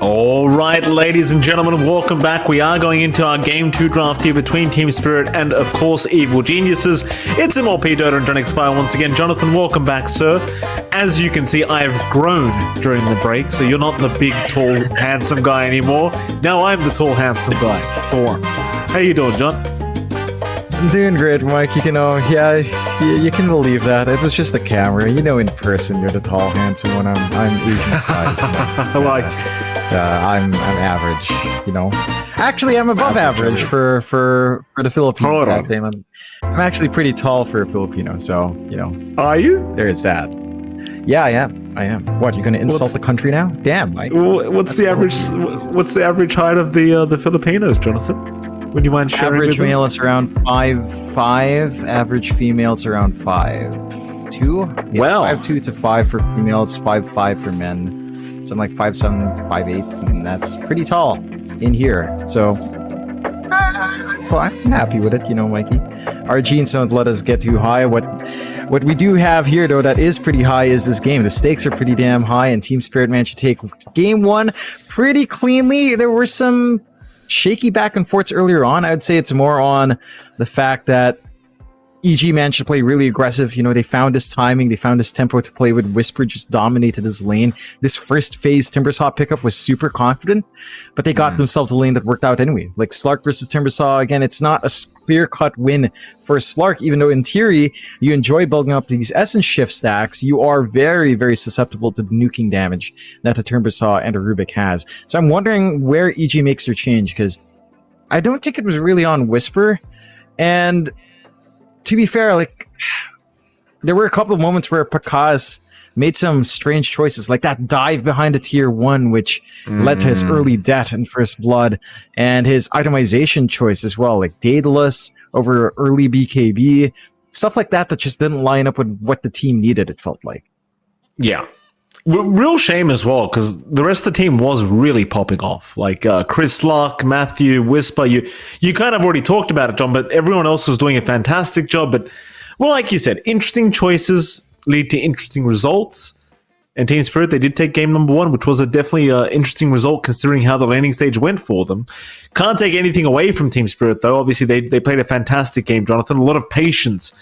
All right, ladies and gentlemen, welcome back. We are going into our Game 2 draft here between Team Spirit and, of course, Evil Geniuses. It's MLP Dota and John Expire once again. Jonathan, welcome back, sir. As you can see, I've grown during the break, so you're not the big, tall, handsome guy anymore. Now I'm the tall, handsome guy, for once. How you doing, John? I'm doing great, Mike. You know, yeah, you can believe that. It was just the camera. You know, in person, you're the tall, handsome one. I'm Asian-sized. I'm average, you know. Actually, I'm above average for the Filipinos. I'm actually pretty tall for a Filipino, so, you know. Are you? There is that. Yeah, I am. What, you're going to insult the country now? Damn, Mike. What's the average height of the Filipinos, Jonathan? Would you mind sharing? Average male is around 5'5". Average female is around 5'2". Yeah, well, 5'2" to 5 for females, 5'5" for men. So I'm like 5'7", 5'8", and that's pretty tall in here. So I'm happy with it, you know, Mikey. Our genes don't let us get too high. What we do have here, though, that is pretty high is this game. The stakes are pretty damn high, and Team Spirit managed to take game one pretty cleanly. There were some shaky back and forths earlier on. I would say it's more on the fact that EG managed to play really aggressive. You know, they found this timing, they found this tempo to play with. Whisper just dominated his lane. This first phase Timbersaw pickup was super confident, but they got themselves a lane that worked out anyway. Like Slark versus Timbersaw, again, it's not a clear-cut win for Slark, even though in theory, you enjoy building up these essence shift stacks. You are very, very susceptible to the nuking damage that a Timbersaw and a Rubik has. So I'm wondering where EG makes their change, because I don't think it was really on Whisper, and to be fair, like, there were a couple of moments where Pakaz made some strange choices, like that dive behind a tier 1, which led to his early death in First Blood, and his itemization choice as well, like Daedalus over early BKB, stuff like that just didn't line up with what the team needed, it felt like. Yeah. Real shame as well, because the rest of the team was really popping off. Like Chris Luck, Matthew, Whisper. You kind of already talked about it, John, but everyone else was doing a fantastic job. But, well, like you said, interesting choices lead to interesting results. And Team Spirit, they did take game number 1, which was a definitely interesting result considering how the landing stage went for them. Can't take anything away from Team Spirit, though. Obviously, they played a fantastic game, Jonathan. A lot of patience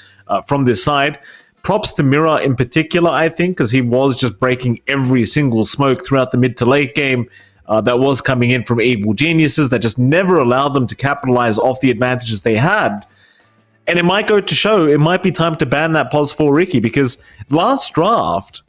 from this side. Props to Mira in particular, I think, because he was just breaking every single smoke throughout the mid to late game that was coming in from Evil Geniuses that just never allowed them to capitalize off the advantages they had. And it might go to show, it might be time to ban that pos for Ricky, because last draft,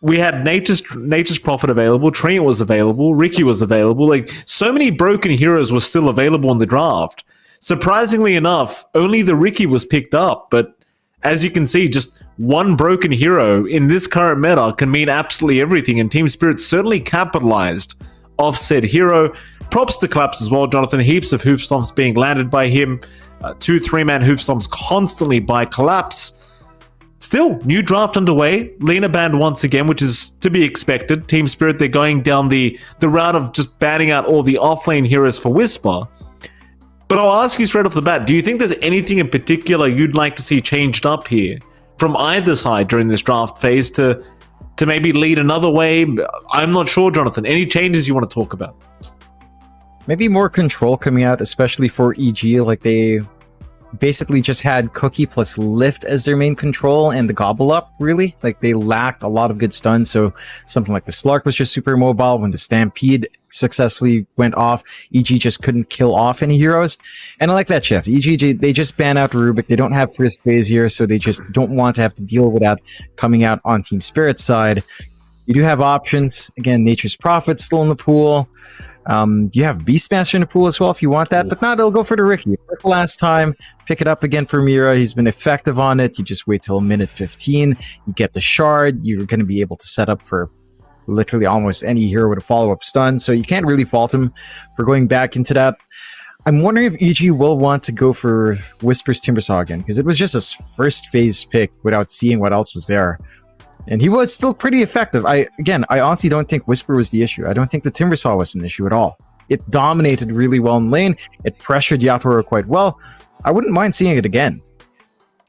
we had Nature's Prophet available, Trent was available, Ricky was available. Like, so many broken heroes were still available in the draft. Surprisingly enough, only the Ricky was picked up, but as you can see, just one broken hero in this current meta can mean absolutely everything, and Team Spirit certainly capitalized off said hero. Props to Collapse as well, Jonathan. Heaps of hoop stomps being landed by him. 2 3-man hoop stomps constantly by Collapse. Still, new draft underway. Lina banned once again, which is to be expected. Team Spirit, they're going down the route of just banning out all the offlane heroes for Whisper. But I'll ask you straight off the bat, do you think there's anything in particular you'd like to see changed up here from either side during this draft phase to maybe lead another way? I'm not sure, Jonathan. Any changes you want to talk about? Maybe more control coming out, especially for EG. Like, they basically just had Cookie plus Lift as their main control, and the Gobble Up, really. Like, they lacked a lot of good stuns, so something like the Slark was just super mobile. When the Stampede successfully went off, EG just couldn't kill off any heroes. And I like that shift. EG, they just ban out Rubik. They don't have first phase here, so they just don't want to have to deal with that coming out on Team Spirit's side. You do have options. Again, Nature's Prophet still in the pool. You have Beastmaster in the pool as well if you want that, but not, they'll go for the Ricky. Last time, pick it up again for Mira. He's been effective on it. You just wait till minute 15. You get the shard. You're going to be able to set up for literally almost any hero with a follow-up stun, so you can't really fault him for going back into that. I'm wondering if EG will want to go for Whisper's Timbersaw again, because it was just his first phase pick without seeing what else was there. And he was still pretty effective. I honestly don't think Whisper was the issue. I don't think the Timbersaw was an issue at all. It dominated really well in lane. It pressured Yatoro quite well. I wouldn't mind seeing it again.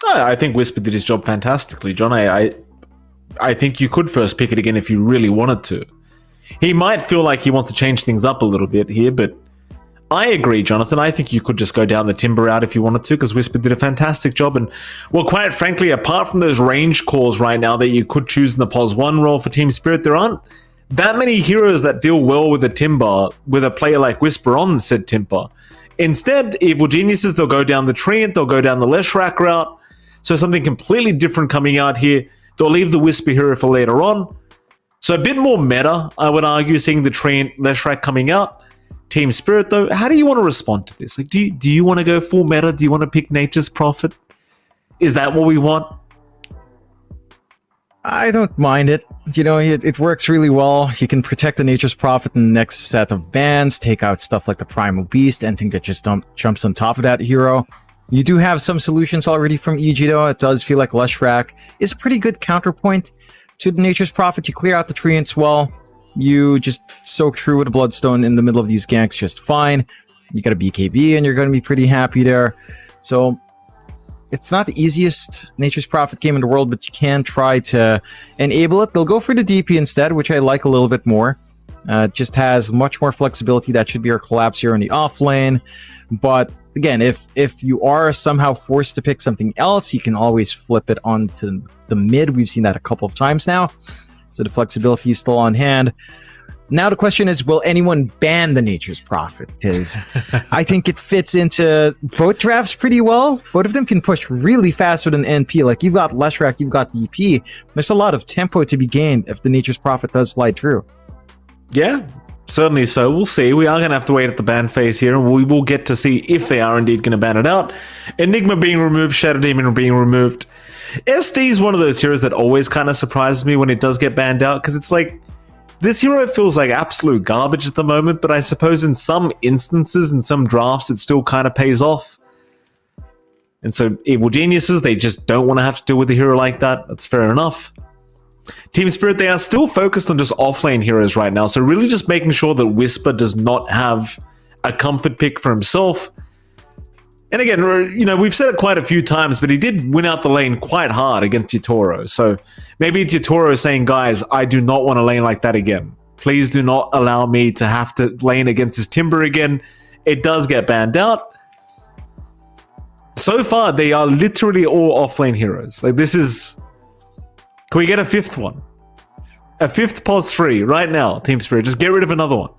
I think Whisper did his job fantastically, John. I think you could first pick it again if you really wanted to. he might feel like he wants to change things up a little bit here, but I agree, Jonathan. I think you could just go down the Timber route if you wanted to, because Whisper did a fantastic job. And, well, quite frankly, apart from those range calls right now that you could choose in the Pos 1 role for Team Spirit, there aren't that many heroes that deal well with a Timber, with a player like Whisper on said Timber. Instead, Evil Geniuses, they'll go down the Treant, they'll go down the Leshrac route. So something completely different coming out here. They'll leave the Whisper hero for later on. So a bit more meta, I would argue, seeing the Treant Leshrac coming out. Team Spirit, though, how do you want to respond to this? Like, do you want to go full meta? Do you want to pick Nature's Prophet? Is that what we want? I don't mind it. You know, it works really well. You can protect the Nature's Prophet in the next set of bans, take out stuff like the Primal Beast, anything that just jumps on top of that hero. You do have some solutions already from EG, though. It does feel like Leshrac is a pretty good counterpoint to the Nature's Prophet. You clear out the Treants well. You just soak through with a Bloodstone in the middle of these ganks just fine. You got a BKB and you're going to be pretty happy there. So it's not the easiest Nature's Prophet game in the world, but you can try to enable it. They'll go for the DP instead, which I like a little bit more. It just has much more flexibility. That should be our collapse here in the off lane. But again, if you are somehow forced to pick something else, you can always flip it onto the mid. We've seen that a couple of times now. So the flexibility is still on hand. Now the question is, will anyone ban the Nature's Prophet? Because I think it fits into both drafts pretty well. Both of them can push really fast with an NP. Like, you've got Leshrac, you've got DP. There's a lot of tempo to be gained if the Nature's Prophet does slide through. Yeah, certainly so. We'll see. We are going to have to wait at the ban phase here, and we will get to see if they are indeed going to ban it out. Enigma being removed, Shadow Demon being removed. SD is one of those heroes that always kind of surprises me when it does get banned out, because it's like, this hero feels like absolute garbage at the moment, but I suppose in some instances, in some drafts, it still kind of pays off. And so Evil Geniuses, they just don't want to have to deal with a hero like that. That's fair enough. Team Spirit, they are still focused on just offlane heroes right now, so really just making sure that Whisper does not have a comfort pick for himself. And again, you know, we've said it quite a few times, but he did win out the lane quite hard against Yatoro. So maybe it's Yatoro saying, guys, I do not want to lane like that again. Please do not allow me to have to lane against his Timber again. It does get banned out. So far, they are literally all offlane heroes. Like, this is... Can we get a fifth one? A fifth Pos 3 right now, Team Spirit. Just get rid of another one.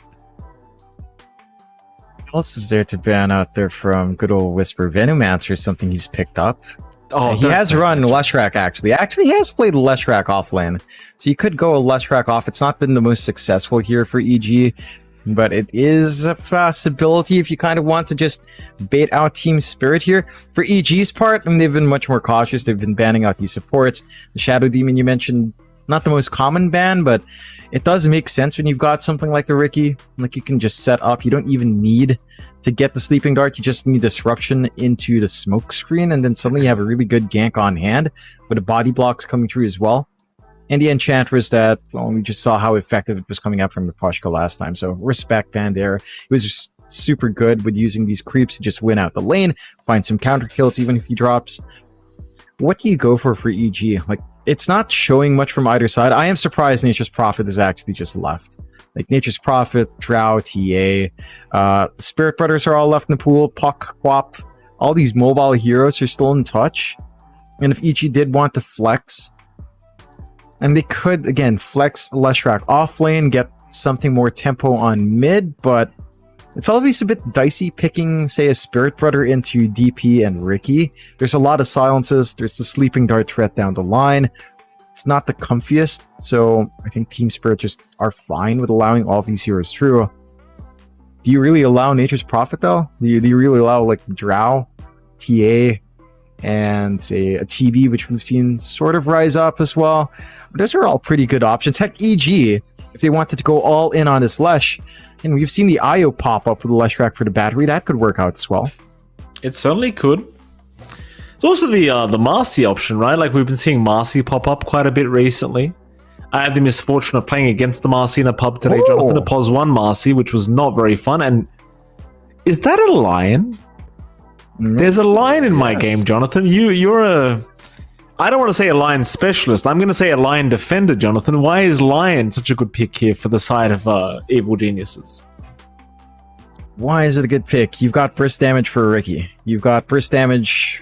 What else is there to ban out there from good old Whisper? Venomancer is something he's picked up. Oh, he has run Leshrac, actually. He has played Leshrac offlane. So you could go a Leshrac off. It's not been the most successful here for EG, but it is a possibility if you kind of want to just bait out Team Spirit here. For EG's part, I mean, they've been much more cautious. They've been banning out these supports. The Shadow Demon you mentioned, not the most common ban, but it does make sense when you've got something like the Ricky. Like, you can just set up. You don't even need to get the Sleeping Dart. You just need Disruption into the smoke screen, and then suddenly you have a really good gank on hand with the body blocks coming through as well. And the Enchantress that, well, we just saw how effective it was coming out from the Poshka last time. So respect ban there. It was super good with using these creeps to just win out the lane, find some counter kills even if he drops. What do you go for EG? Like, it's not showing much from either side. I am surprised Nature's Prophet is actually just left. Like, Nature's Prophet, Drow, TA, the Spirit Brothers are all left in the pool, Puck, Quap, all these mobile heroes are still in touch. And if EG did want to flex, and they could, again, flex Leshrac off lane, get something more tempo on mid, but it's always a bit dicey picking, say, a Spirit Brother into DP and Ricky. There's a lot of silences. There's the Sleeping Dart threat down the line. It's not the comfiest, so I think Team Spirit just are fine with allowing all of these heroes through. Do you really allow Nature's Prophet, though? Do you really allow, like, Drow, TA, and, say, a TB, which we've seen sort of rise up as well? But those are all pretty good options. Heck, EG, if they wanted to go all in on this Lesh, and we've seen the IO pop up with the Leshrac for the battery, that could work out as well. It certainly could. It's also the Marcy option, right? Like, we've been seeing Marcy pop up quite a bit recently. I had the misfortune of playing against the Marcy in a pub today, Ooh. Jonathan, the Pos 1 Marcy, which was not very fun. And is that a lion? There's a lion in my game, Jonathan. You're a I don't want to say a Lion specialist. I'm going to say a Lion defender, Jonathan. Why is Lion such a good pick here for the side of Evil Geniuses? Why is it a good pick? You've got burst damage for a Ricky. You've got burst damage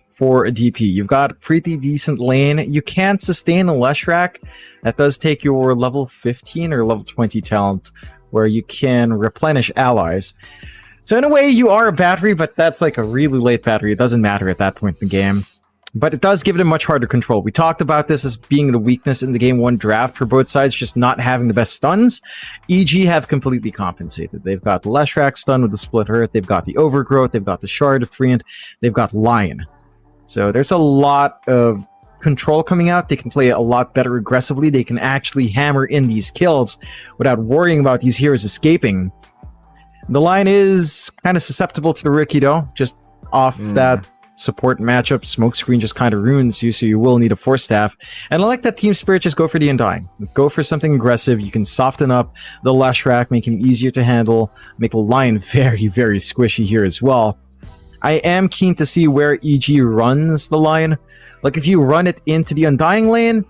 for a DP. You've got a pretty decent lane. You can sustain a Leshrac. That does take your level 15 or level 20 talent, where you can replenish allies. So in a way, you are a battery, but that's like a really late battery. It doesn't matter at that point in the game. But it does give it a much harder control. We talked about this as being the weakness in the Game 1 draft for both sides, just not having the best stuns. EG have completely compensated. They've got the Leshrac stun with the Split Hurt, they've got the Overgrowth, they've got the Shard of Treant, they've got Lion. So there's a lot of control coming out. They can play a lot better aggressively. They can actually hammer in these kills without worrying about these heroes escaping. The Lion is kind of susceptible to the Riki though, just off that support matchup. Smokescreen just kind of ruins you, so you will need a Force Staff. And I like that Team Spirit just go for the Undying. Go for something aggressive. You can soften up the Leshrac, make him easier to handle, make the Lion very, very squishy here as well. I am keen to see where EG runs the Lion. Like, if you run it into the Undying lane,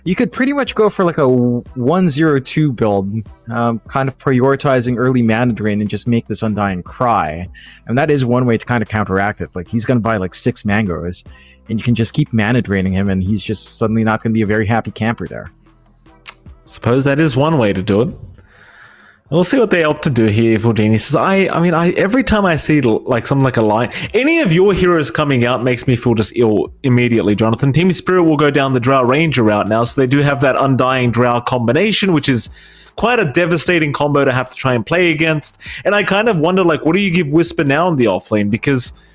you could pretty much go for like a 1-0-2 build, kind of prioritizing early mana drain and just make this Undying cry. And that is one way to kind of counteract it. Like, he's going to buy like 6 mangoes, and you can just keep mana draining him, and he's just suddenly not going to be a very happy camper there. Suppose that is one way to do it. We'll see what they opt to do here, Evil Geniuses. I mean, every time I see like something like a Lion, any of your heroes coming out makes me feel just ill immediately, Jonathan. Team Spirit will go down the Drow Ranger route now, so they do have that Undying Drow combination, which is quite a devastating combo to have to try and play against. And I kind of wonder, like, what do you give Whisper now in the offlane? Because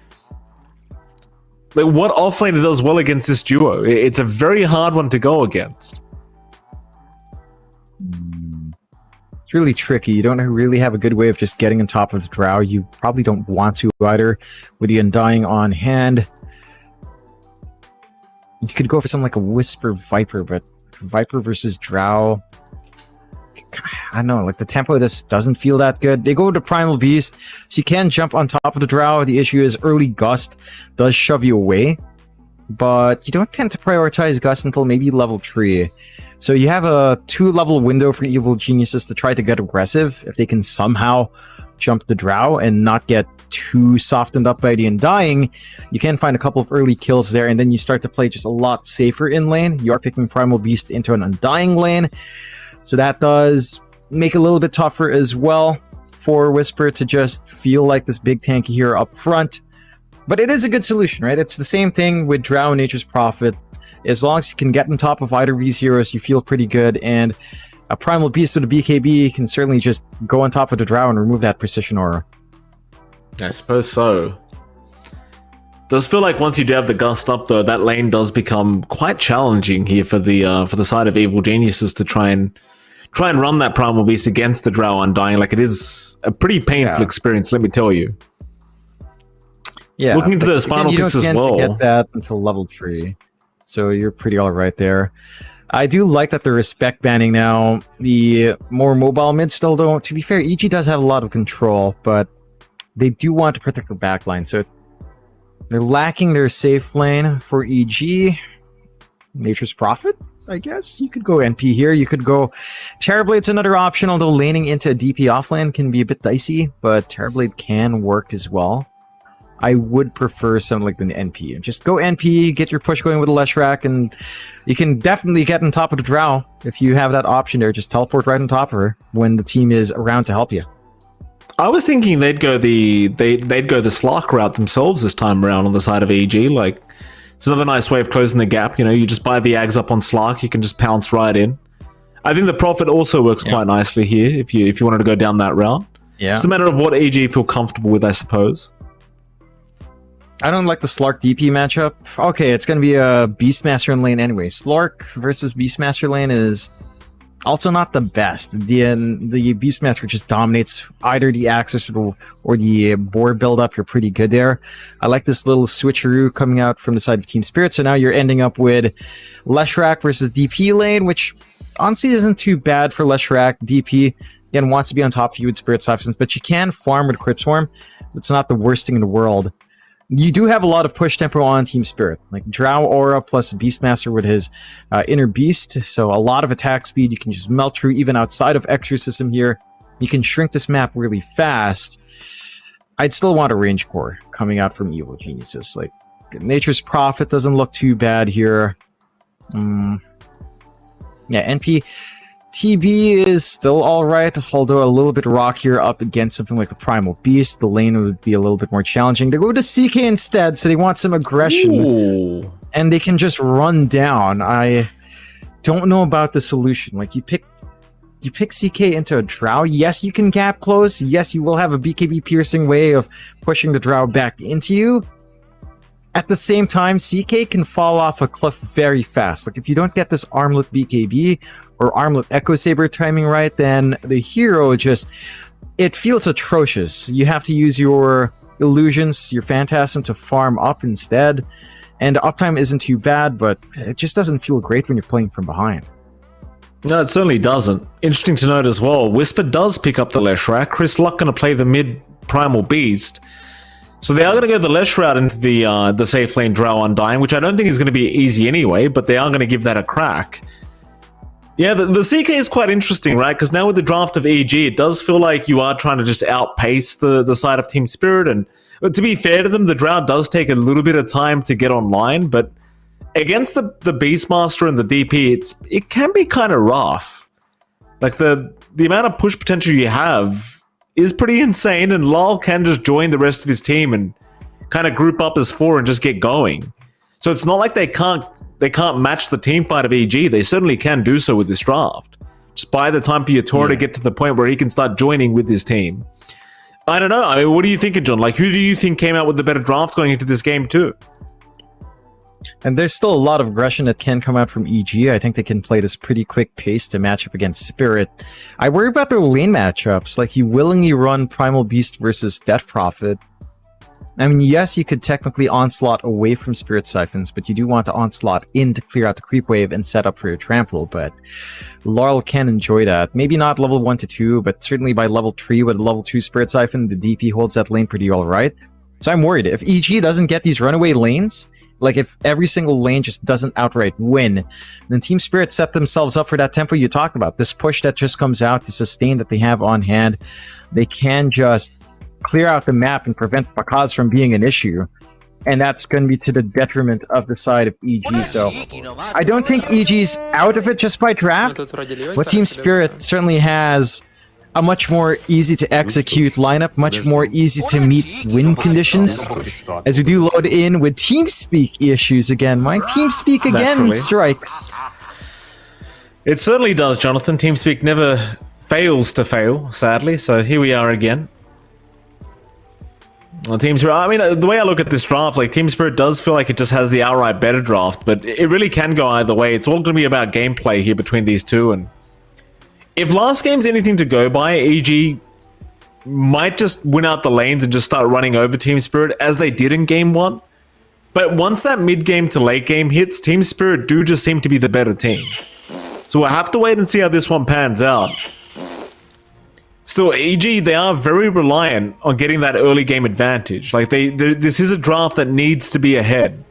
like, what offlane does well against this duo? It's a very hard one to go against. It's really tricky. You don't really have a good way of just getting on top of the Drow. You probably don't want to either with the Undying on hand. You could go for something like a Whisper Viper, but Viper versus Drow, I don't know, like the tempo just doesn't feel that good. They go to Primal Beast, so you can jump on top of the Drow. The issue is early Gust does shove you away, but you don't tend to prioritize Gust until maybe level 3. So you have a 2-level window for Evil Geniuses to try to get aggressive if they can somehow jump the Drow and not get too softened up by the Undying. You can find a couple of early kills there, and then you start to play just a lot safer in lane. You are picking Primal Beast into an Undying lane, so that does make it a little bit tougher as well for Whisper to just feel like this big tanky hero up front. But it is a good solution, right? It's the same thing with Drow and Nature's Prophet. As long as you can get on top of either of these heroes, you feel pretty good, and a Primal Beast with a BKB can certainly just go on top of the Drow and remove that Precision Aura. I suppose so. Does feel like once you do have the Gust up, though, that lane does become quite challenging here for the side of Evil Geniuses to try and run that Primal Beast against the Drow Undying. Like, it is a pretty painful experience, let me tell you. Yeah, looking into those final picks as well. You don't get that until level 3. So you're pretty alright there. I do like that they're respect banning now. The more mobile mid still don't. To be fair, EG does have a lot of control, but they do want to protect their backline. So they're lacking their safe lane for EG. Nature's Prophet, I guess. You could go NP here. You could go Terrorblade's another option, although laning into a DP offlane can be a bit dicey, but Terrorblade can work as well. I would prefer something like the NP. Just go NP, get your push going with a Leshrac, and you can definitely get on top of the Drow if you have that option there. Just teleport right on top of her when the team is around to help you. I was thinking they'd go the Slark route themselves this time around on the side of EG. Like, it's another nice way of closing the gap. You know, you just buy the Ags up on Slark, you can just pounce right in. I think the Prophet also works quite nicely here if you wanted to go down that route. Yeah, it's a matter of what EG feel comfortable with, I suppose. I don't like the Slark DP matchup. Okay, it's going to be a Beastmaster in lane anyway. Slark versus Beastmaster lane is also not the best. The Beastmaster just dominates either the Axis or the board build-up. You're pretty good there. I like this little switcheroo coming out from the side of Team Spirit. So now you're ending up with Leshrac versus DP lane, which honestly isn't too bad for Leshrac. DP, again, wants to be on top of you with Spirit Substance, but you can farm with Crypt Swarm. It's not the worst thing in the world. You do have a lot of push tempo on Team Spirit, like Drow Aura plus Beastmaster with his Inner Beast, so a lot of attack speed. You can just melt through even outside of Exorcism here. You can shrink this map really fast. I'd still want a range core coming out from Evil Geniuses. Like, Nature's Prophet doesn't look too bad here. Yeah, NP TB is still alright, although a little bit rockier up against something like the Primal Beast. The lane would be a little bit more challenging. They go to CK instead, so they want some aggression. Ooh. And they can just run down. I don't know about the solution. Like, you pick CK into a Drow. Yes, you can gap close. Yes, you will have a BKB piercing way of pushing the Drow back into you. At the same time, CK can fall off a cliff very fast. Like, if you don't get this Armlet BKB or Armlet Echo Saber timing right, then the hero just... it feels atrocious. You have to use your illusions, your Phantasm to farm up instead. And the uptime isn't too bad, but it just doesn't feel great when you're playing from behind. No, it certainly doesn't. Interesting to note as well, Whisper does pick up the Leshrac. Chris Luck going to play the mid Primal Beast. So they are going to go the Lesh route into the safe lane Drow Undying, which I don't think is going to be easy anyway, but they are going to give that a crack. Yeah, the CK is quite interesting, right? Because now with the draft of EG, it does feel like you are trying to just outpace the side of Team Spirit. And to be fair to them, the Drow does take a little bit of time to get online, but against the Beastmaster and the DP, it can be kind of rough. Like, the amount of push potential you have is pretty insane, and Lal can just join the rest of his team and kind of group up as four and just get going. So it's not like they can't match the team fight of EG. They certainly can do so with this draft. Just buy the time for your Tora to get to the point where he can start joining with his team. I don't know. I mean, what are you thinking, John? Like, who do you think came out with the better draft going into this game too? And there's still a lot of aggression that can come out from EG. I think they can play this pretty quick pace to match up against Spirit. I worry about their lane matchups. Like, you willingly run Primal Beast versus Death Prophet. I mean, yes, you could technically onslaught away from Spirit Siphons, but you do want to onslaught in to clear out the creep wave and set up for your trample, but Laurel can enjoy that. Maybe not level 1 to 2, but certainly by level 3 with a level 2 Spirit Siphon, the DP holds that lane pretty alright. So I'm worried. If EG doesn't get these runaway lanes, like if every single lane just doesn't outright win, then Team Spirit set themselves up for that tempo you talked about. This push that just comes out, the sustain that they have on hand, they can just clear out the map and prevent Pakaz from being an issue. And that's going to be to the detriment of the side of EG. So I don't think EG's out of it just by draft, but Team Spirit certainly has a much more easy to execute lineup, much more easy to meet win conditions, as we do load in with TeamSpeak issues again. My TeamSpeak again Naturally strikes. It certainly does, Jonathan. TeamSpeak never fails to fail, sadly, so here we are again. Well, Team Spirit, I mean, the way I look at this draft, like, Team Spirit does feel like it just has the outright better draft, but it really can go either way. It's all going to be about gameplay here between these two, and if last game's anything to go by, EG might just win out the lanes and just start running over Team Spirit, as they did in Game 1. But once that mid-game to late game hits, Team Spirit do just seem to be the better team. So we'll have to wait and see how this one pans out. Still, EG, they are very reliant on getting that early game advantage. Like, this is a draft that needs to be ahead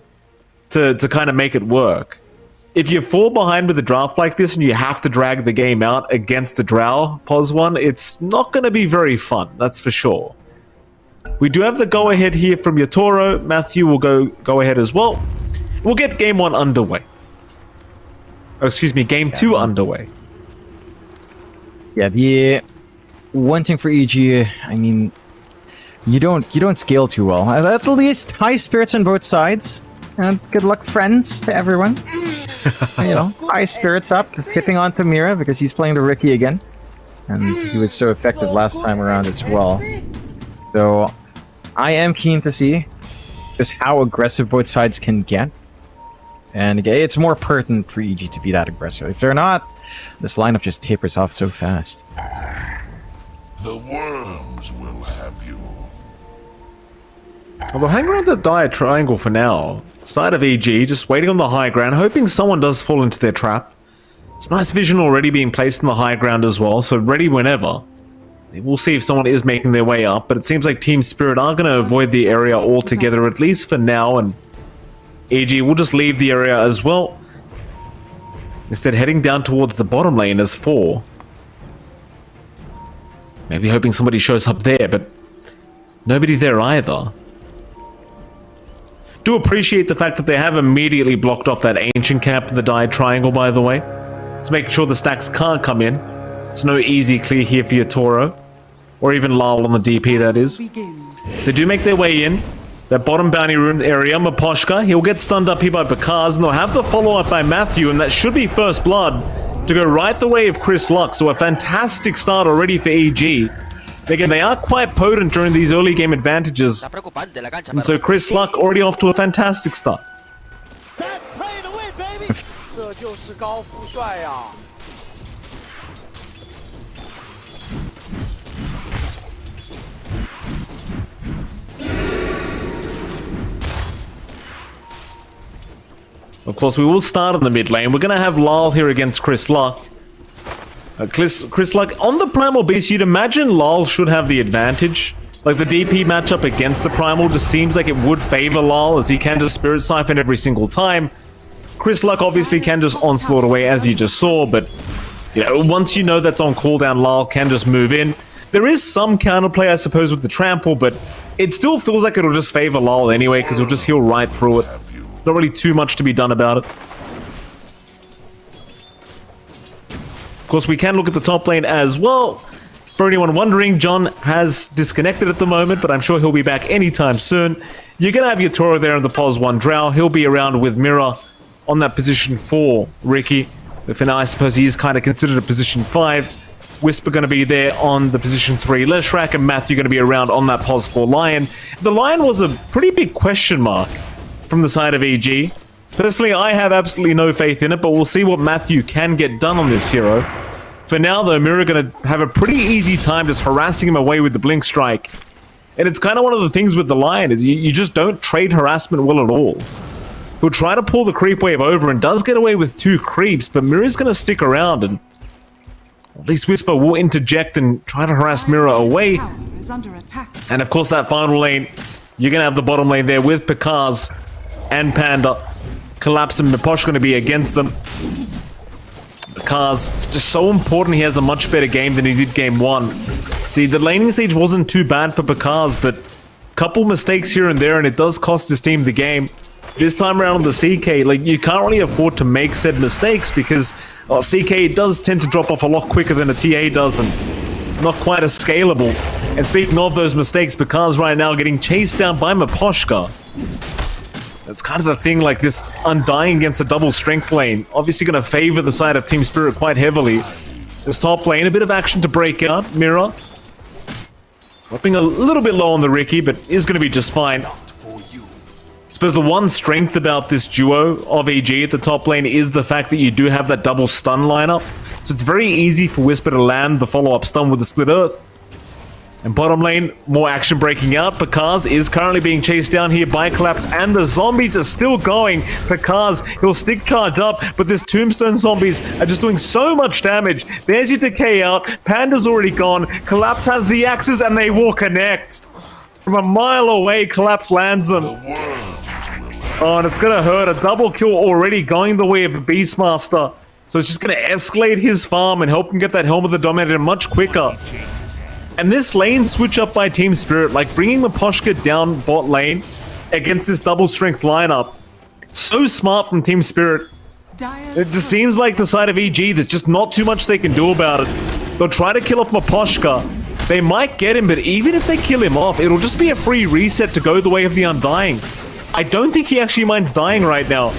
to kind of make it work. If you fall behind with a draft like this and you have to drag the game out against the Drow pos one, it's not going to be very fun, that's for sure. We do have the go-ahead here from Yatoro. Matthew will go ahead as well. We'll get game 1 underway. Oh, excuse me, game 2 underway. Yeah, the one thing for EG, I mean, you don't scale too well. At least high spirits on both sides. And good luck, friends, to everyone. You know, high spirits up, tipping on Tamira because he's playing the Ricky again. And he was so effective last time around as well. So, I am keen to see just how aggressive both sides can get. And again, it's more pertinent for EG to be that aggressive. If they're not, this lineup just tapers off so fast. The worms will have you. Well, we'll hang around the dire triangle for now. Side of EG, just waiting on the high ground, hoping someone does fall into their trap. Some nice vision already being placed in the high ground as well, so ready whenever. We'll see if someone is making their way up, but it seems like Team Spirit are going to avoid the area altogether, at least for now, and EG will just leave the area as well. Instead, heading down towards the bottom lane as 4. Maybe hoping somebody shows up there, but nobody there either. Do appreciate the fact that they have immediately blocked off that ancient camp in the dyed triangle, by the way. So making sure the stacks can't come in. It's no easy clear here for your Toro. Or even Lal on the DP, that is. They do make their way in. That bottom bounty room area, Maposhka, he'll get stunned up here by Bakaz, and they'll have the follow-up by Matthew, and that should be first blood to go right the way of Chris Luck. So a fantastic start already for EG. Again, they are quite potent during these early game advantages. And so Chris Luck already off to a fantastic start. That's play to win, baby. 这就是高富帅呀。 Of course, we will start in the mid lane. We're going to have Lal here against Chris Luck. Chris Luck, on the Primal Beast, you'd imagine Lal should have the advantage. Like, the DP matchup against the Primal just seems like it would favor Lal, as he can just Spirit Siphon every single time. Chris Luck obviously can just Onslaught away, as you just saw, but, you know, once you know that's on cooldown, Lal can just move in. There is some counterplay, I suppose, with the Trample, but it still feels like it'll just favor Lal anyway, because he'll just heal right through it. Not really too much to be done about it. Of course, we can look at the top lane as well. For anyone wondering, John has disconnected at the moment, but I'm sure he'll be back anytime soon. You're going to have your Toro there in the Pos 1 Drow. He'll be around with Mira on that position 4, Ricky. But for now, I suppose he is kind of considered a position 5. Whisper going to be there on the position 3. Leshrak and Matthew going to be around on that Pos 4 Lion. The Lion was a pretty big question mark from the side of EG. Personally, I have absolutely no faith in it, but we'll see what Matthew can get done on this hero. For now, though, Mira going to have a pretty easy time just harassing him away with the Blink Strike. And it's kind of one of the things with the Lion, is you just don't trade harassment well at all. He'll try to pull the creep wave over and does get away with 2 creeps, but Mira's going to stick around, and at least Whisper will interject and try to harass Mira away. And of course, that final lane, you're going to have the bottom lane there with Pakaz and Panda. Collapse and Miposh going to be against them. Pakaz, it's just so important he has a much better game than he did game 1. See, the laning stage wasn't too bad for Pakaz, but a couple mistakes here and there, and it does cost his team the game. This time around on the CK, like, you can't really afford to make said mistakes because CK does tend to drop off a lot quicker than a TA does, and not quite as scalable. And speaking of those mistakes, Pakaz right now getting chased down by Maposhka. That's kind of the thing, like this Undying against a double strength lane. Obviously going to favor the side of Team Spirit quite heavily. This top lane, a bit of action to break out. Mira dropping a little bit low on the Ricky, but is going to be just fine. I suppose the one strength about this duo of EG at the top lane is the fact that you do have that double stun lineup. So it's very easy for Whisper to land the follow-up stun with the Split Earth. And bottom lane, more action breaking out. Pakaz is currently being chased down here by Collapse, and the zombies are still going. Pakaz, he'll stick charge up, but this Tombstone zombies are just doing so much damage. There's your decay out. Panda's already gone. Collapse has the axes, and they will connect. From a mile away, Collapse lands them. Oh, and it's gonna hurt. A double kill already going the way of the Beastmaster. So it's just gonna escalate his farm and help him get that Helm of the Dominator much quicker. And this lane switch up by Team Spirit, like bringing the Poshka down bot lane against this double strength lineup, so smart from Team Spirit. It just seems like the side of EG, there's just not too much they can do about it. They'll try to kill off Maposhka. They might get him, but even if they kill him off, it'll just be a free reset to go the way of the Undying. I don't think he actually minds dying right now.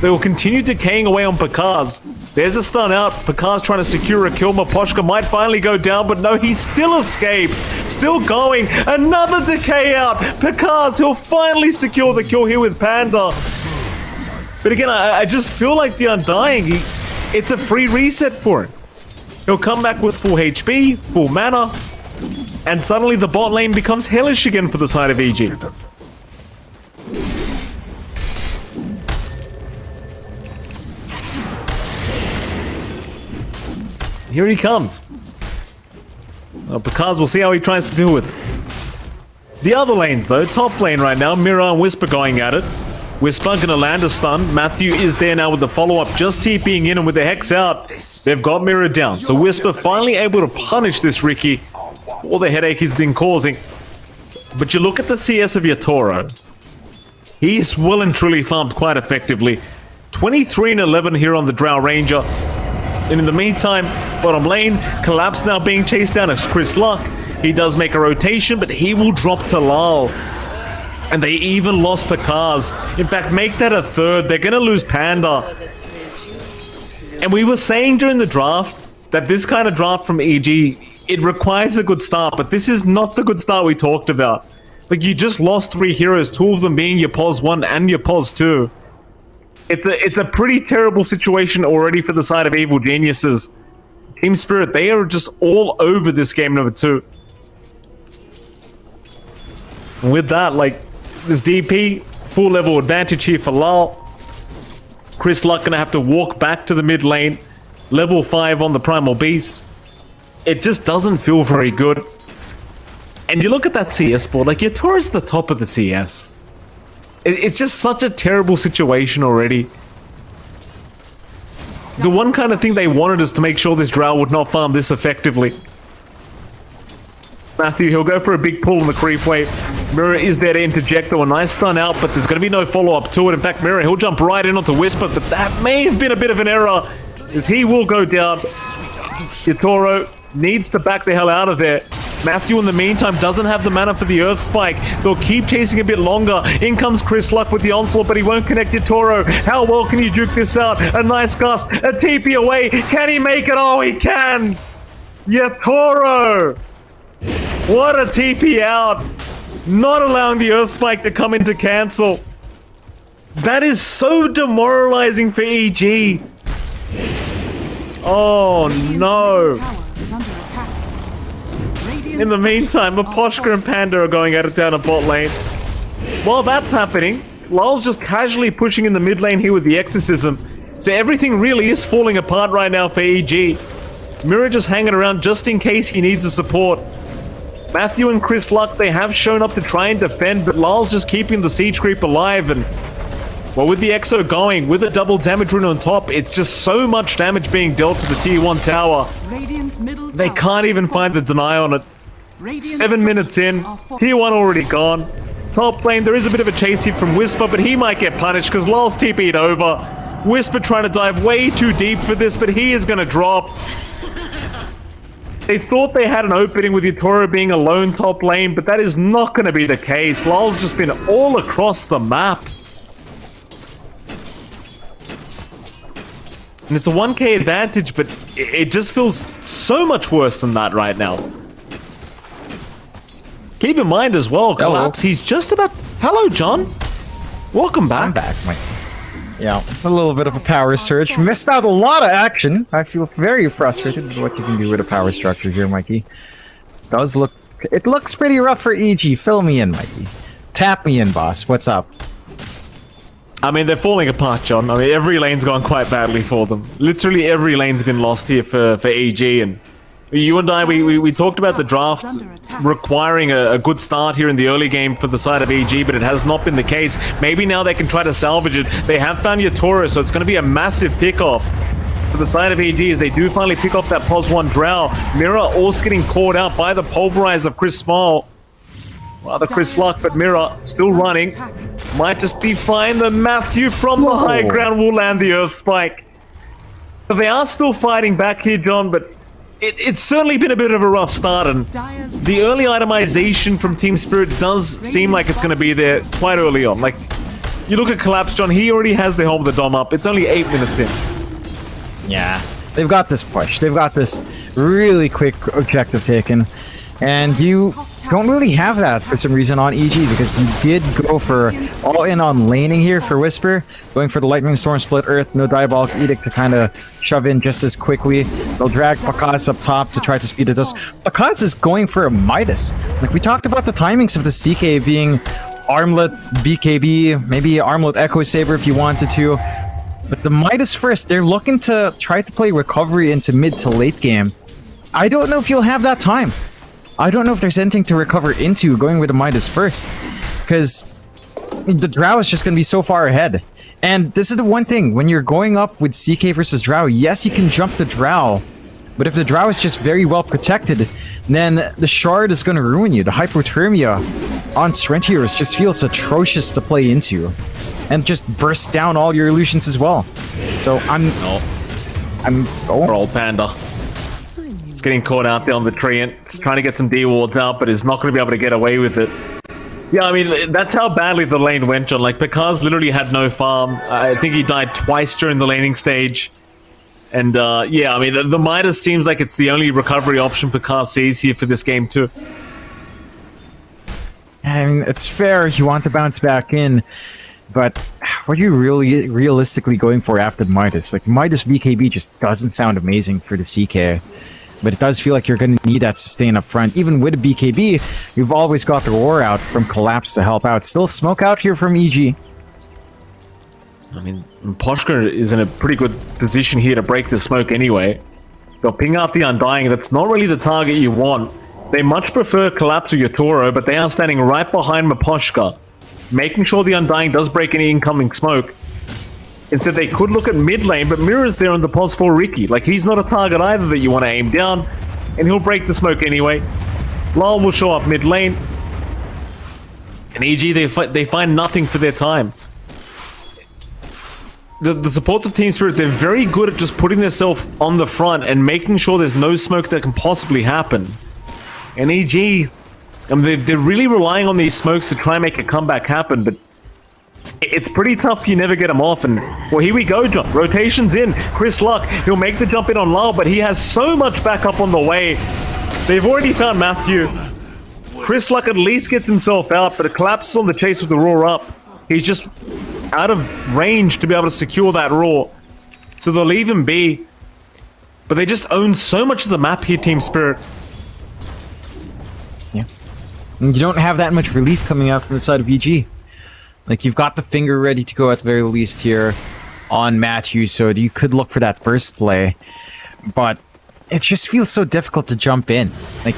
They will continue decaying away on Pakaz. There's a stun out. Pakaz trying to secure a kill. Maposhka might finally go down, but no, he still escapes. Still going. Another decay out. Pakaz, he'll finally secure the kill here with Panda. But again, I just feel like the Undying, it's a free reset for him. He'll come back with full HP, full mana, and suddenly the bot lane becomes hellish again for the side of EG. Here he comes. Picard, we'll see how he tries to deal with it. The other lanes, though, top lane right now, Mira and Whisper going at it. Whisper gonna land a stun. Matthew is there now with the follow-up, just TPing in, and with the Hex out, they've got Mira down. So Whisper finally able to punish this Riki. All the headache he's been causing. But you look at the CS of Yatoro. He's well and truly farmed quite effectively. 23 and 11 here on the Drow Ranger. And in the meantime, bottom lane, Collapse now being chased down as Chris Luck. He does make a rotation, but he will drop to Lal. And they even lost Pakaz. In fact, make that a third. They're going to lose Panda. And we were saying during the draft that this kind of draft from EG, it requires a good start, but this is not the good start we talked about. Like, you just lost 3 heroes, 2 of them being your POS 1 and your POS 2. It's a pretty terrible situation already for the side of Evil Geniuses. Team Spirit, they are just all over this game number 2. And with that, like, this DP, full level advantage here for Lal. Chris Luck gonna have to walk back to the mid lane. Level 5 on the Primal Beast. It just doesn't feel very good. And you look at that CS board, like, Yatora's the top of the CS. It's just such a terrible situation already. The one kind of thing they wanted is to make sure this Drow would not farm this effectively. Matthew, he'll go for a big pull on the creep wave. Mirror is there to interject, though. A nice stun out, but there's going to be no follow-up to it. In fact, Mirror, he'll jump right in onto Whisper, but that may have been a bit of an error, as he will go down. Yatoro needs to back the hell out of there. Matthew, in the meantime, doesn't have the mana for the Earth Spike. They'll keep chasing a bit longer. In comes Chris Luck with the onslaught, but he won't connect Yatoro. How well can you duke this out? A nice gust, a TP away. Can he make it? Oh, he can! Yatoro! What a TP out! Not allowing the Earth Spike to come in to cancel. That is so demoralizing for EG. Oh no. In the meantime, Aposhka and Panda are going at it down a bot lane. While that's happening, Lal's just casually pushing in the mid lane here with the Exorcism. So everything really is falling apart right now for EG. Mirror just hanging around just in case he needs the support. Matthew and Chris Luck, they have shown up to try and defend, but Lal's just keeping the siege creep alive. And, well, with the Exo going, with a double damage rune on top, it's just so much damage being dealt to the tier 1 tower. They can't even find the deny on it. 7 minutes in, tier 1 already gone. Top lane, there is a bit of a chase here from Whisper, but he might get punished because Lal's TP'd over. Whisper trying to dive way too deep for this, but he is going to drop. They thought they had an opening with Yatoro being a lone top lane, but that is not going to be the case. Lal's just been all across the map. And it's a 1k advantage, but it just feels so much worse than that right now. Keep in mind as well, Collapse, he's just about... Hello, John. Welcome back. I'm back, Mike. Yeah, a little bit of a power surge. Missed out a lot of action. I feel very frustrated with what you can do with a power structure here, Mikey. It looks pretty rough for EG. Fill me in, Mikey. Tap me in, boss. What's up? I mean, they're falling apart, John. I mean, every lane's gone quite badly for them. Literally every lane's been lost here for EG, and you and I, we talked about the draft requiring a good start here in the early game for the side of EG, but it has not been the case. Maybe now they can try to salvage it. They have found Yatoro, so it's going to be a massive pick-off for the side of EG as they do finally pick off that POS 1 Drow. Mira also getting caught out by the pulverize of Chris Small. Rather Chris Luck, but Mira still running. Might just be fine. The Matthew from the high ground will land the Earth Spike. But they are still fighting back here, John, but it's certainly been a bit of a rough start, and the early itemization from Team Spirit does seem like it's going to be there quite early on. Like, you look at Collapse, John, he already has the Home of the Dom up. It's only 8 minutes in. Yeah, they've got this push. They've got this really quick objective taken, and you don't really have that for some reason on EG, because you did go for all in on laning here for Whisper, going for the Lightning Storm Split Earth, no Diabolic Edict to kind of shove in just as quickly. They'll drag Pakaz up top to try to speed it up. Pakaz is going for a Midas. Like, we talked about the timings of the CK being Armlet BKB, maybe Armlet Echo Saber if you wanted to. But the Midas first, they're looking to try to play recovery into mid to late game. I don't know if you'll have that time. I don't know if there's anything to recover into going with the Midas first, because the Drow is just going to be so far ahead. And this is the one thing, when you're going up with CK versus Drow, yes, you can jump the Drow, but if the Drow is just very well protected, then the Shard is going to ruin you. The Hypothermia on Strength Heroes just feels atrocious to play into, and just burst down all your illusions as well. So I'm Poor old Panda. He's getting caught out there on the tree and he's trying to get some D wards out, but he's not going to be able to get away with it. Yeah, I mean, that's how badly the lane went, John. Like, Picard's literally had no farm. I think he died twice during the laning stage. And, yeah, I mean, the Midas seems like it's the only recovery option Picard sees here for this game, too. I mean, it's fair, you want to bounce back in, but what are you really realistically going for after Midas? Like, Midas BKB just doesn't sound amazing for the CK. But it does feel like you're going to need that sustain up front. Even with a BKB, you've always got the Roar out from Collapse to help out. Still smoke out here from EG. I mean, Poshka is in a pretty good position here to break the smoke anyway. They'll ping out the Undying. That's not really the target you want. They much prefer Collapse or Yatoro, but they are standing right behind Maposhka, making sure the Undying does break any incoming smoke. Instead, they could look at mid lane, but Mirror's there on the pos for Ricky. Like, he's not a target either that you want to aim down, and he'll break the smoke anyway. Lal will show up mid lane, and EG, they find nothing for their time. The supports of Team Spirit, they're very good at just putting themselves on the front and making sure there's no smoke that can possibly happen. And EG, I mean, they're really relying on these smokes to try and make a comeback happen, but it's pretty tough. You never get them off. And well, here we go, John. Rotations in. Chris Luck, he'll make the jump in on Lal, but he has so much backup on the way. They've already found Matthew. Chris Luck at least gets himself out, but it collapses on the chase with the Roar up. He's just out of range to be able to secure that Roar. So they'll leave him be. But they just own so much of the map here, Team Spirit. Yeah. And you don't have that much relief coming out from the side of EG. Like, you've got the finger ready to go at the very least here on Matthew, so you could look for that burst play. But it just feels so difficult to jump in. Like,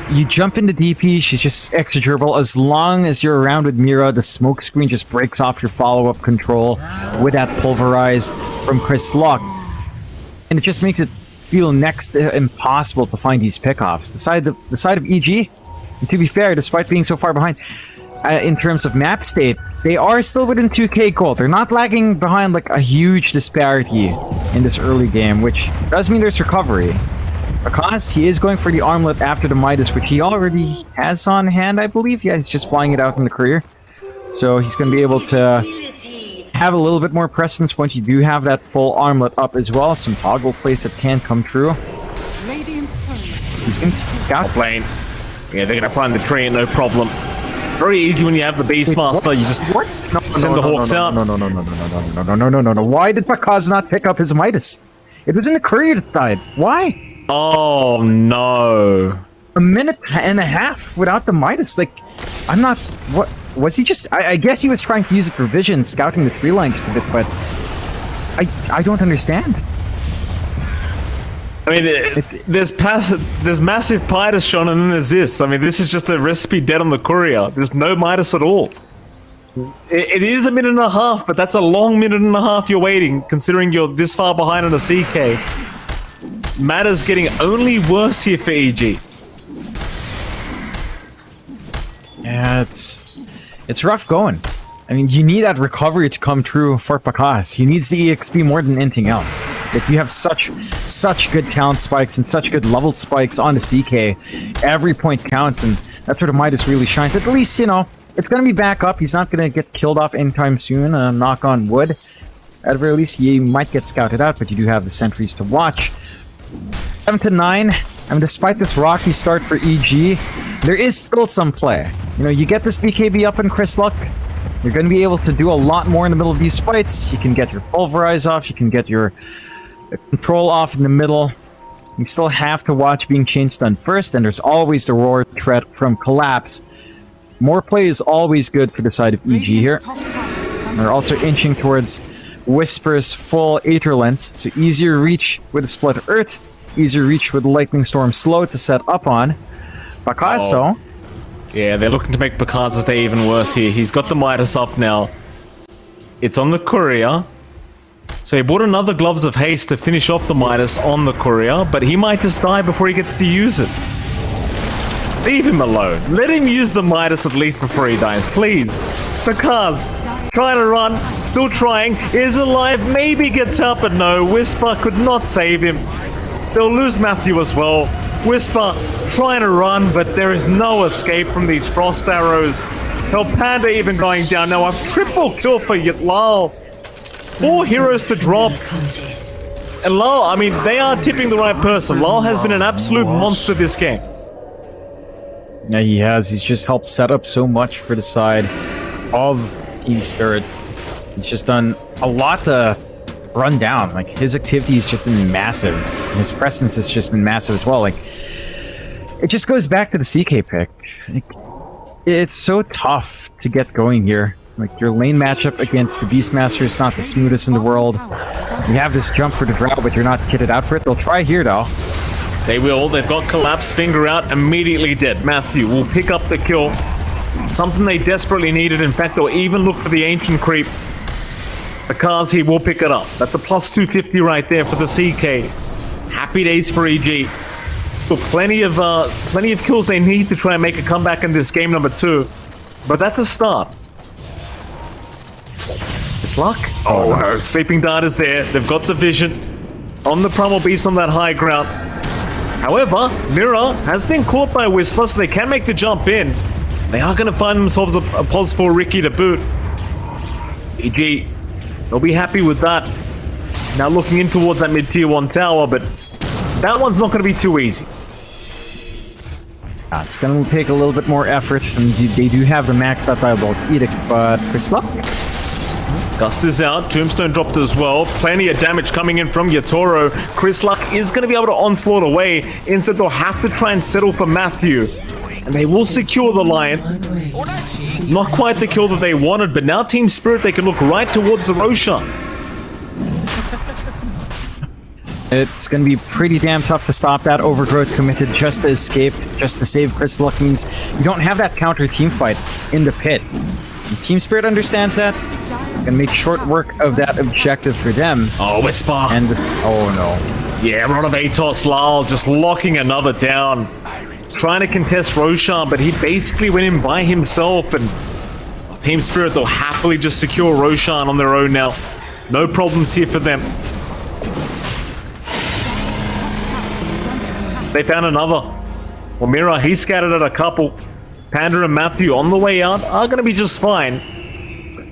you jump into DP, she's just extra durable. As long as you're around with Mira, the smoke screen just breaks off your follow-up control with that Pulverize from Chris Luck. And it just makes it feel next to impossible to find these pickoffs. The side of EG, and to be fair, despite being so far behind, in terms of map state, they are still within 2k gold. They're not lagging behind like a huge disparity in this early game, which does mean there's recovery. Because he is going for the armlet after the Midas, which he already has on hand, I believe. Yeah, he's just flying it out in the career. So he's going to be able to have a little bit more presence once you do have that full armlet up as well. Some toggle plays that can come true. He's been scouted. Lane. Yeah, they're going to find the train, no problem. Very easy when you have the Beastmaster. You just send the Hawks out. No. Why did Pakaz not pick up his Midas? It was in the courier side. Why? Oh, no. A minute and a half without the Midas. Like, I'm not... What was he just... I guess he was trying to use it for vision, scouting the tree line just a bit, but... I don't understand. I mean, there's massive Midas shown, and then there's this. I mean, this is just a recipe dead on the courier. There's no Midas at all. It is a minute and a half, but that's a long minute and a half you're waiting, considering you're this far behind on a CK. Matter's getting only worse here for EG. Yeah, it's rough going. I mean, you need that recovery to come true for Pakaz. He needs the EXP more than anything else. If you have such good talent spikes and such good level spikes on the CK, every point counts, and that's where the Midas really shines. At least, you know, it's going to be back up. He's not going to get killed off anytime soon, knock on wood. At the very least, he might get scouted out, but you do have the sentries to watch. 7 to 9. I mean, despite this rocky start for EG, there is still some play. You know, you get this BKB up in Chris Luck, you're going to be able to do a lot more in the middle of these fights. You can get your Pulverize off, you can get your control off in the middle. You still have to watch being chain stunned first, and there's always the Roar threat from Collapse. More play is always good for the side of EG here. They're also inching towards Whisper's full Aether Lens, so easier reach with a Split Earth, easier reach with Lightning Storm Slow to set up on. Picasso. Yeah, they're looking to make Picazo's day even worse here. He's got the Midas up now. It's on the courier. So he bought another Gloves of Haste to finish off the Midas on the courier, but he might just die before he gets to use it. Leave him alone. Let him use the Midas at least before he dies, please. Because trying to run, still trying, is alive, maybe gets out, but no, Whisper could not save him. They'll lose Matthew as well. Whisper trying to run, but there is no escape from these frost arrows. Hell, Panda even going down. Now a triple kill for Lal. 4 heroes to drop. And Lal, I mean, they are tipping the right person. Lal has been an absolute monster this game. Yeah, he has. He's just helped set up so much for the side of Team Spirit. He's just done a lot to run down. Like, his activity has just been massive. His presence has just been massive as well. Like, it just goes back to the CK pick. Like, it's so tough to get going here. Like, your lane matchup against the Beastmaster is not the smoothest in the world. You have this jump for the Drow, but you're not kitted out for it. They'll try here, though. They will. They've got Collapse Finger out, immediately dead. Matthew will pick up the kill. Something they desperately needed. In fact, they'll even look for the Ancient Creep. Because he will pick it up. That's a plus 250 right there for the CK. Happy days for EG. Still plenty of kills they need to try and make a comeback in this game number 2. But that's a start. It's luck. Oh no, Sleeping Dart is there. They've got the vision on the Primal Beast on that high ground. However, Mirror has been caught by Whisper, so they can make the jump in. They are going to find themselves a pos for Ricky to boot. EG, they'll be happy with that. Now looking in towards that mid-tier 1 tower, but that one's not going to be too easy. It's going to take a little bit more effort, and they do have the max out Diabolic Edict, but Chris Luck. Gust is out, Tombstone dropped as well. Plenty of damage coming in from Yatoro. Chris Luck is going to be able to onslaught away. Instead, they'll have to try and settle for Matthew. And they will secure the Lion. Not quite the kill that they wanted, but now Team Spirit, they can look right towards the Roshan. It's going to be pretty damn tough to stop that. Overgrowth committed just to escape, just to save Chris Luck means you don't have that counter team fight in the pit. And Team Spirit understands that. Gonna make short work of that objective for them. Oh, Whisper. And this, oh no. Yeah, Rod of Atos Lal just locking another down. Trying to contest Roshan, but he basically went in by himself, and Team Spirit, they'll happily just secure Roshan on their own now. No problems here for them. They found another. Well, Mira, he scattered at a couple. Panda and Matthew on the way out are going to be just fine.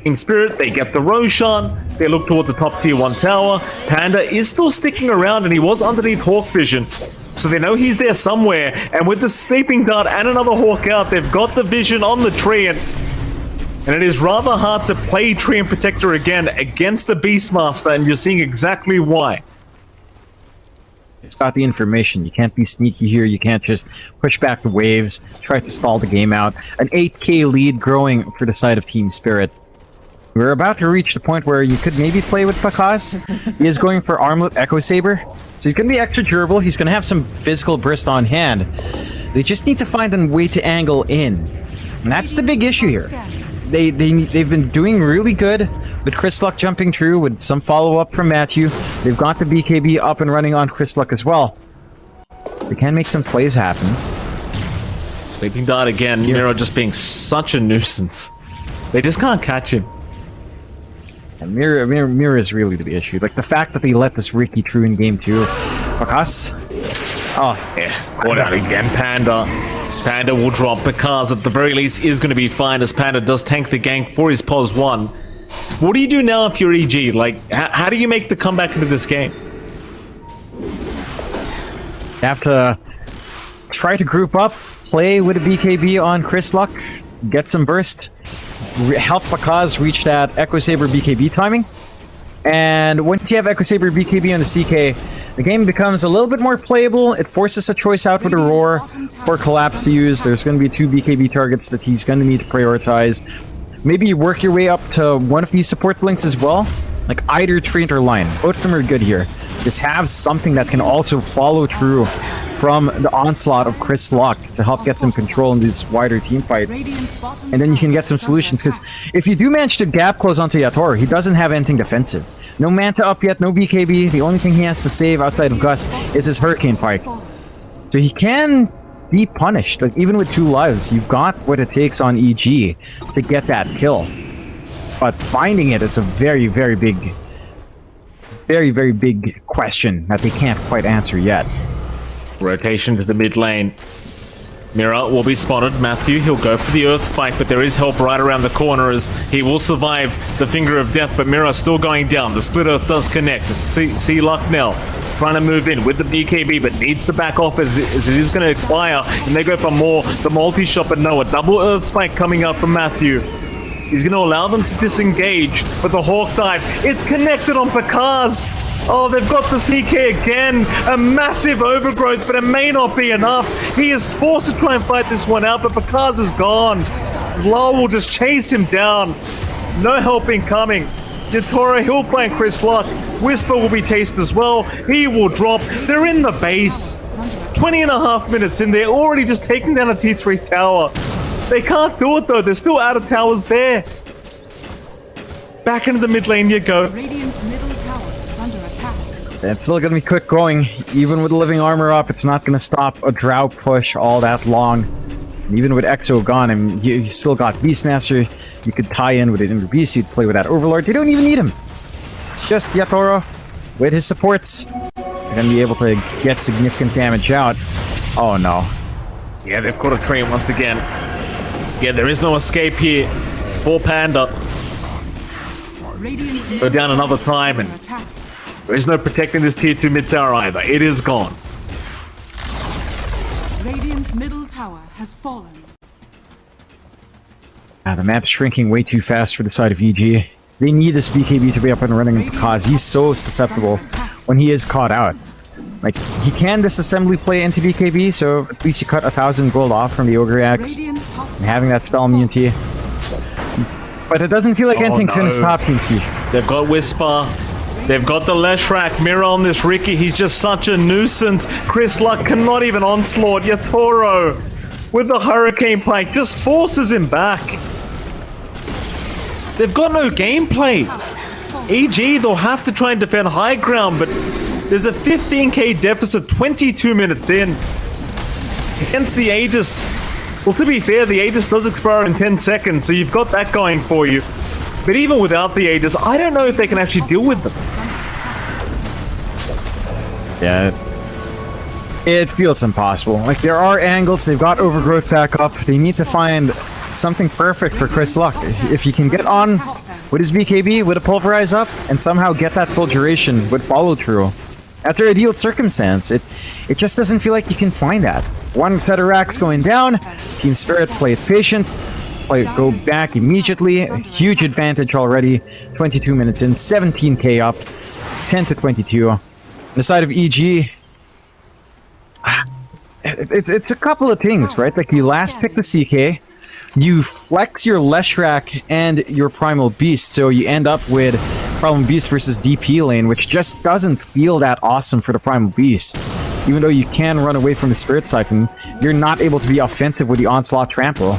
Team Spirit, they get the Roshan. They look towards the top tier 1 tower. Panda is still sticking around, and he was underneath Hawk Vision. So they know he's there somewhere. And with the Sleeping Dart and another Hawk out, they've got the vision on the tree. And it is rather hard to play Tree and Protector again against the Beastmaster, and you're seeing exactly why. It's got the information. You can't be sneaky here. You can't just push back the waves, try to stall the game out. An 8k lead growing for the side of Team Spirit. We're about to reach the point where you could maybe play with Pakas. He is going for Armlet Echo Saber. So he's going to be extra durable. He's going to have some physical burst on hand. They just need to find a way to angle in. And that's the big issue here. They've been doing really good with Chris Luck jumping through with some follow-up from Matthew. They've got the BKB up and running on Chris Luck as well. They can make some plays happen. Sleeping Dart again. Miro just being such a nuisance. They just can't catch him. And Mirror is really the issue. Like, the fact that they let this Ricky through in game 2. Pakas? Oh, yeah. Caught out again, Panda. Panda will drop because at the very least is going to be fine, as Panda does tank the gank for his pos 1. What do you do now if you're EG? Like, how do you make the comeback into this game? You have to try to group up, play with a BKB on Chris Luck, get some burst, help Pakas reach that Echo Saber BKB timing. And once you have Echo Saber BKB on the CK, the game becomes a little bit more playable. It forces a choice out with a Roar for Collapse to use. There's going to be 2 BKB targets that he's going to need to prioritize. Maybe you work your way up to one of these support blinks as well. Like either Treant or Lion. Both of them are good here. Just have something that can also follow through from the onslaught of Chris Luck to help get some control in these wider team fights. And then you can get some solutions, because if you do manage to gap close onto Yatoro, he doesn't have anything defensive. No Manta up yet, no BKB. The only thing he has to save outside of Gus is his Hurricane Pike. So he can be punished. Like, even with 2 lives, you've got what it takes on EG to get that kill. But finding it is a very, very big question that they can't quite answer yet. Rotation to the mid lane. Mira will be spotted. Matthew, he'll go for the Earth Spike, but there is help right around the corner as he will survive the Finger of Death, but Mira still going down. The Split Earth does connect. See Lucknell trying to move in with the BKB, but needs to back off as it is going to expire, and they go for more. The multi-shot, but no, a double Earth Spike coming out from Matthew. He's going to allow them to disengage, but the Hawk Dive, it's connected on Pakaz. Oh, they've got the CK again. A massive overgrowth, but it may not be enough. He is forced to try and fight this one out, but Pakaz is gone. Lau will just chase him down. No help incoming. Yatoro, he'll find Chris Luck. Whisper will be chased as well. He will drop. They're in the base. 20.5 minutes in. They're already just taking down a T3 tower. They can't do it though. They're still out of towers there. Back into the mid lane you go. Radiant's middle tower is under attack. It's still going to be quick going. Even with the living armor up, it's not going to stop a drought push all that long. And even with Exo gone, and you still got Beastmaster. You could tie in with an Inner Beast. You'd play with that Overlord. You don't even need him. Just Yatoro with his supports. You're going to be able to get significant damage out. Oh no. Yeah, they've caught a train once again. Yeah, there is no escape here for Panda. Go down another time, and there is no protecting this tier 2 mid tower either. It is gone. Radiant's middle tower has fallen. The map's shrinking way too fast for the side of EG. They need this BKB to be up and running because he's so susceptible when he is caught out. Like, he can disassembly play into BKB, so at least you cut 1,000 gold off from the Ogre Axe and having that spell immunity. But it doesn't feel like anything's gonna stop Team C. They've got Whisper. They've got the Leshrac. Mirror on this Ricky. He's just such a nuisance. Chris Luck cannot even onslaught. Yatoro with the Hurricane Pike just forces him back. They've got no gameplay. EG, they'll have to try and defend high ground, but there's a 15k deficit 22 minutes in. Against the Aegis. Well, to be fair, the Aegis does expire in 10 seconds, so you've got that going for you. But even without the Aegis, I don't know if they can actually deal with them. Yeah, it feels impossible. Like, there are angles, they've got Overgrowth back up. They need to find something perfect for Chris Luck. If he can get on with his BKB, with a Pulverize up, and somehow get that full duration with follow through. After ideal circumstance, it just doesn't feel like you can find that. One set of racks going down, Team Spirit play it patient, go back immediately, a huge advantage already, 22 minutes in, 17k up, 10 to 22. On the side of EG, it's a couple of things, right? Like, you last pick the CK, you flex your Leshrac and your Primal Beast, so you end up with Primal Beast versus DP lane, which just doesn't feel that awesome for the Primal Beast. Even though you can run away from the Spirit Siphon, you're not able to be offensive with the Onslaught Trample.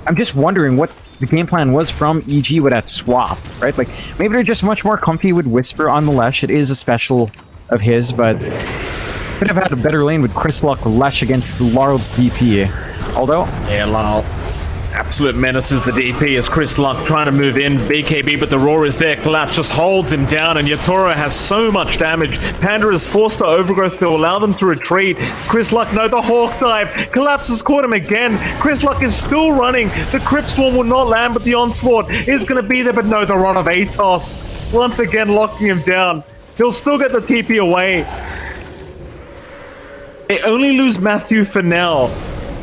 I'm just wondering what the game plan was from EG with that swap, right? Like, maybe they're just much more comfy with Whisper on the Lesh. It is a special of his, but could have had a better lane with Chris Luck Lesh against Larld's DP. Although, yeah, Lyle absolute menaces the DP as Chris Luck trying to move in. BKB, but the Roar is there. Collapse just holds him down, and Yatoro has so much damage. Panda is forced to Overgrowth to allow them to retreat. Chris Luck, no, the Hawk Dive. Collapse has caught him again. Chris Luck is still running. The Crypt Swarm will not land, but the Onslaught is going to be there, but no, the Rod of Atos. Once again, locking him down. He'll still get the TP away. They only lose Matthew for now.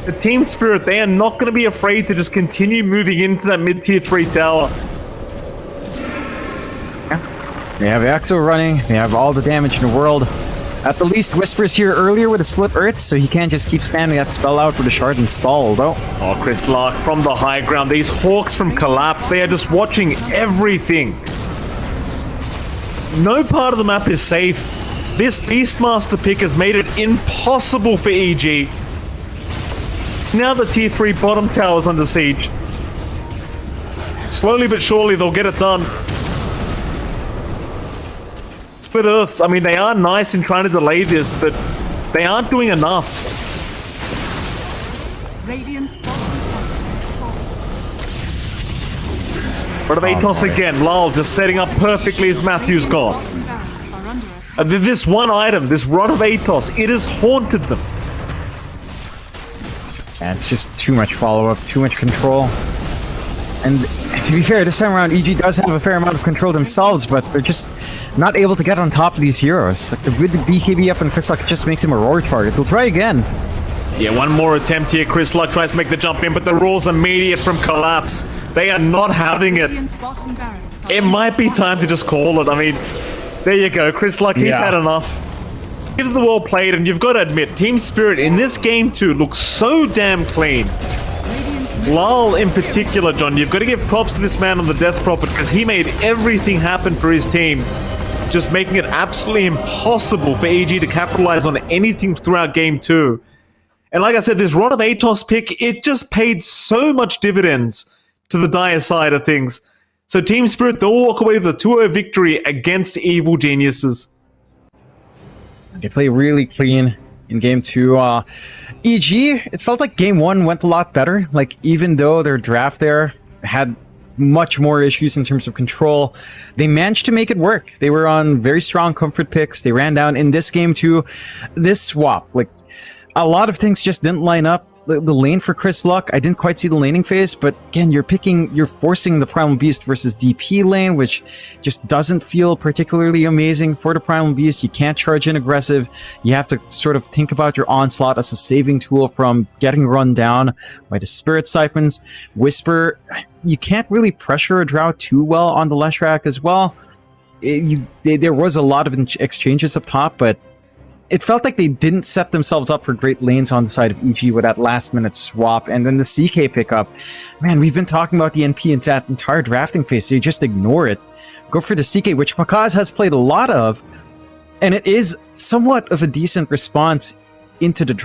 The Team Spirit, they are not going to be afraid to just continue moving into that mid-tier 3 tower. yeah, they have Exo running, they have all the damage in the world. At the least, Whisper's here earlier with a split Earth, so he can't just keep spamming that spell out with a shard install, though. Oh, Chris Luck from the high ground. These Hawks from Collapse, they are just watching everything. No part of the map is safe. This Beastmaster pick has made it impossible for EG. Now the tier 3 bottom tower's under siege. Slowly but surely they'll get it done. Split Earths, I mean, they are nice in trying to delay this, but they aren't doing enough. Radiant's bottom tower has fallen. But Atos again, Lal just setting up perfectly as Matthew's gone. Bottom barracks are under attack. This one item, this Rod of Atos, it has haunted them. And it's just too much follow-up, too much control. And to be fair, this time around, EG does have a fair amount of control themselves, but they're just not able to get on top of these heroes. Like, with the BKB up and Chris-Luck, it just makes him a roar target. He'll try again. Yeah, one more attempt here. Chris-Luck tries to make the jump in, but the rule's immediate from collapse. They are not having it. Radiant's bottom barracks are It might be time to just call it. I mean, there you go. Chris-Luck, he's had enough. Gives the well played, and you've got to admit, Team Spirit in this game too looks so damn clean. Lal in particular, John, you've got to give props to this man on the Death Prophet because he made everything happen for his team, just making it absolutely impossible for EG to capitalize on anything throughout game 2. And like I said, this Rod of Atos pick, it just paid so much dividends to the dire side of things. So Team Spirit, they'll walk away with a 2-0 victory against Evil Geniuses. They play really clean in game 2. EG, it felt like game 1 went a lot better. Like, even though their draft there had much more issues in terms of control, they managed to make it work. They were on very strong comfort picks. They ran down in this game too. This swap, like, a lot of things just didn't line up. The lane for Chris-Luck, I didn't quite see the laning phase, but again, you're forcing the Primal Beast versus DP lane, which just doesn't feel particularly amazing for the Primal Beast. You can't charge in aggressive. You have to sort of think about your onslaught as a saving tool from getting run down by the Spirit Siphons. Whisper, you can't really pressure a Drow too well on the Leshrac as well. There was a lot of exchanges up top, but it felt like they didn't set themselves up for great lanes on the side of EG with that last-minute swap. And then the CK pickup. Man, we've been talking about the NP in that entire drafting phase. They just ignore it. Go for the CK, which Pakaz has played a lot of. And it is somewhat of a decent response into the draft.